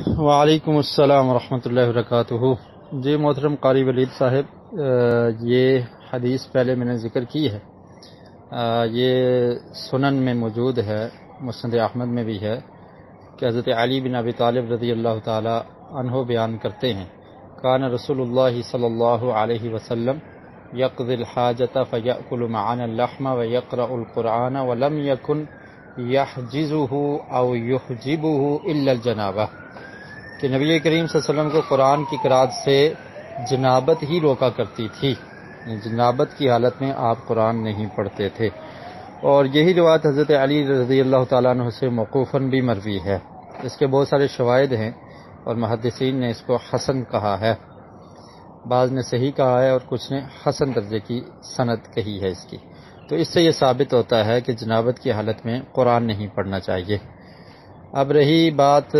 وعلیکم السلام ورحمۃ اللہ وبرکاتہ۔ جی محترم قاری ولید صاحب، یہ حدیث پہلے میں نے ذکر کی ہے، یہ سنن میں موجود ہے، مسند احمد میں بھی ہے کہ حضرت علی بن ابی طالب رضی اللہ تعالی عنہ بیان کرتے ہیں، کان رسول اللہ صلی اللہ علیہ وسلم یقضی الحاجۃ فیأکل معنا اللحم ویقرأ القرآن ولم یکن یحجزہ او یحجبہ الا الجنابہ، کہ نبی کریم صلی اللہ علیہ وسلم کو قرآن کی قرأت سے جنابت ہی روکا کرتی تھی، جنابت کی حالت میں آپ قرآن نہیں پڑھتے تھے۔ اور یہی روایت حضرت علی رضی اللہ تعالیٰ عنہ سے موقوفاً بھی مروی ہے۔ اس کے بہت سارے شواہد ہیں اور محدثین نے اس کو حسن کہا ہے، بعض نے صحیح کہا ہے اور کچھ نے حسن درجے کی سند کہی ہے اس کی۔ تو اس سے یہ ثابت ہوتا ہے کہ جنابت کی حالت میں قرآن نہیں پڑھنا چاہیے۔ اب رہی بات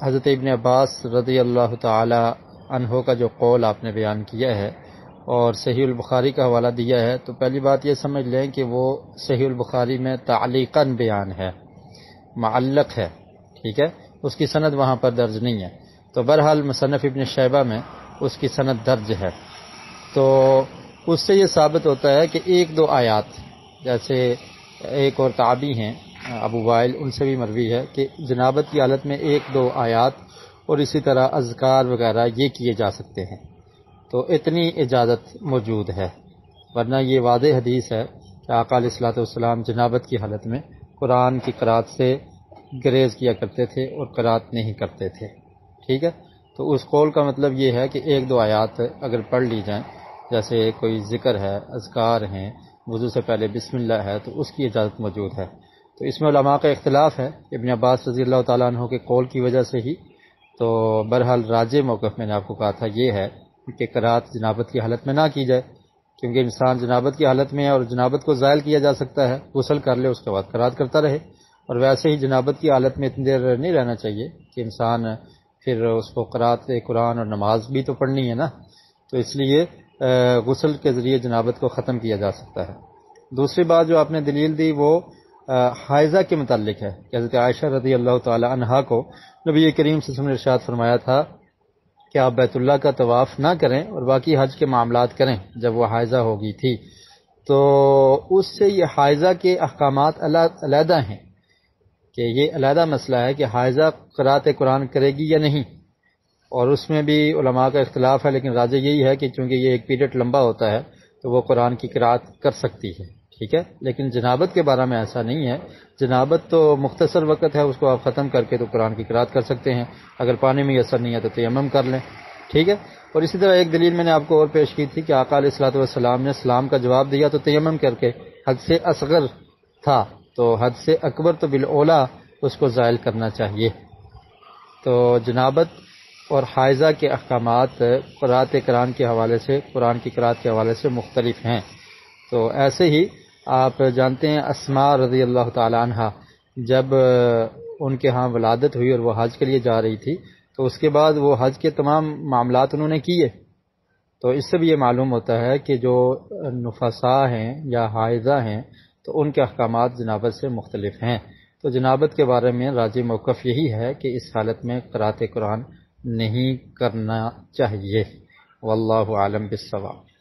حضرت ابن عباس رضی اللہ تعالی عنہ کا جو قول آپ نے بیان کیا ہے اور صحیح البخاری کا حوالہ دیا ہے، تو پہلی بات یہ سمجھ لیں کہ وہ صحیح البخاری میں تعلیقاً بیان ہے، معلق ہے، ٹھیک ہے، اس کی سند وہاں پر درج نہیں ہے۔ تو بہرحال مصنف ابن شیبہ میں اس کی سند درج ہے، تو اس سے یہ ثابت ہوتا ہے کہ ایک دو آیات، جیسے ایک اور تابعی ہیں ابو وائل، ان سے بھی مروی ہے کہ جنابت کی حالت میں ایک دو آیات اور اسی طرح اذکار وغیرہ یہ کیے جا سکتے ہیں، تو اتنی اجازت موجود ہے، ورنہ یہ واضح حدیث ہے کہ آقا علیہ الصلوۃ والسلام جنابت کی حالت میں قرآن کی قرأت سے گریز کیا کرتے تھے اور قرأت نہیں کرتے تھے، ٹھیک ہے۔ تو اس قول کا مطلب یہ ہے کہ ایک دو آیات اگر پڑھ لی جائیں، جیسے کوئی ذکر ہے، اذکار ہیں، وضو سے پہلے بسم اللہ ہے، تو اس کی اجازت موجود ہے۔ تو اس میں علماء کا اختلاف ہے، ابن عباس رضی اللہ تعالیٰ عنہ کے قول کی وجہ سے ہی، تو بہرحال راجح موقف میں نے آپ کو کہا تھا یہ ہے کہ قرأت جنابت کی حالت میں نہ کی جائے، کیونکہ انسان جنابت کی حالت میں ہے اور جنابت کو زائل کیا جا سکتا ہے، غسل کر لے اس کے بعد قرأت کرتا رہے، اور ویسے ہی جنابت کی حالت میں اتنی دیر نہیں رہنا چاہیے کہ انسان پھر اس کو قرأت قرآن اور نماز بھی تو پڑھنی ہے نا، تو اس لیے غسل کے ذریعے جنابت کو ختم کیا جا سکتا ہے۔ دوسری بات جو آپ نے دلیل دی وہ حائضہ کے متعلق ہے کہ حضرت عائشہ رضی اللہ تعالی عنہا کو نبی کریم صلی اللہ علیہ وسلم نے ارشاد فرمایا تھا کہ آپ بیت اللہ کا طواف نہ کریں اور باقی حج کے معاملات کریں جب وہ حائضہ ہو گئی تھی، تو اس سے یہ حائضہ کے احکامات علیحدہ ہیں کہ یہ علیحدہ مسئلہ ہے کہ حائضہ قرأت قرآن کرے گی یا نہیں، اور اس میں بھی علماء کا اختلاف ہے، لیکن راجح یہی ہے کہ چونکہ یہ ایک پیریڈ لمبا ہوتا ہے تو وہ قرآن کی قرأت کر سکتی ہے، ٹھیک ہے۔ لیکن جنابت کے بارے میں ایسا نہیں ہے، جنابت تو مختصر وقت ہے، اس کو آپ ختم کر کے تو قرآن کی قرأت کر سکتے ہیں، اگر پانی میں اثر نہیں ہے تو تیمم کر لیں، ٹھیک ہے۔ اور اسی طرح ایک دلیل میں نے آپ کو اور پیش کی تھی کہ آقا علیہ الصلوۃ والسلام نے سلام کا جواب دیا تو تیمم کر کے، حد سے اصغر تھا تو حد سے اکبر تو بالاولیٰ اس کو زائل کرنا چاہیے۔ تو جنابت اور حائضہ کے احکامات قرأت قرآن کے حوالے سے، قرآن کی قرأت کے حوالے سے مختلف ہیں۔ تو ایسے ہی آپ جانتے ہیں اسماء رضی اللہ تعالی عنہ جب ان کے ہاں ولادت ہوئی اور وہ حج کے لیے جا رہی تھی، تو اس کے بعد وہ حج کے تمام معاملات انہوں نے کیے، تو اس سے بھی یہ معلوم ہوتا ہے کہ جو نفساء ہیں یا حائضہ ہیں تو ان کے احکامات جنابت سے مختلف ہیں۔ تو جنابت کے بارے میں راجح موقف یہی ہے کہ اس حالت میں قرأت قرآن نہیں کرنا چاہیے، واللہ عالم بالصواب۔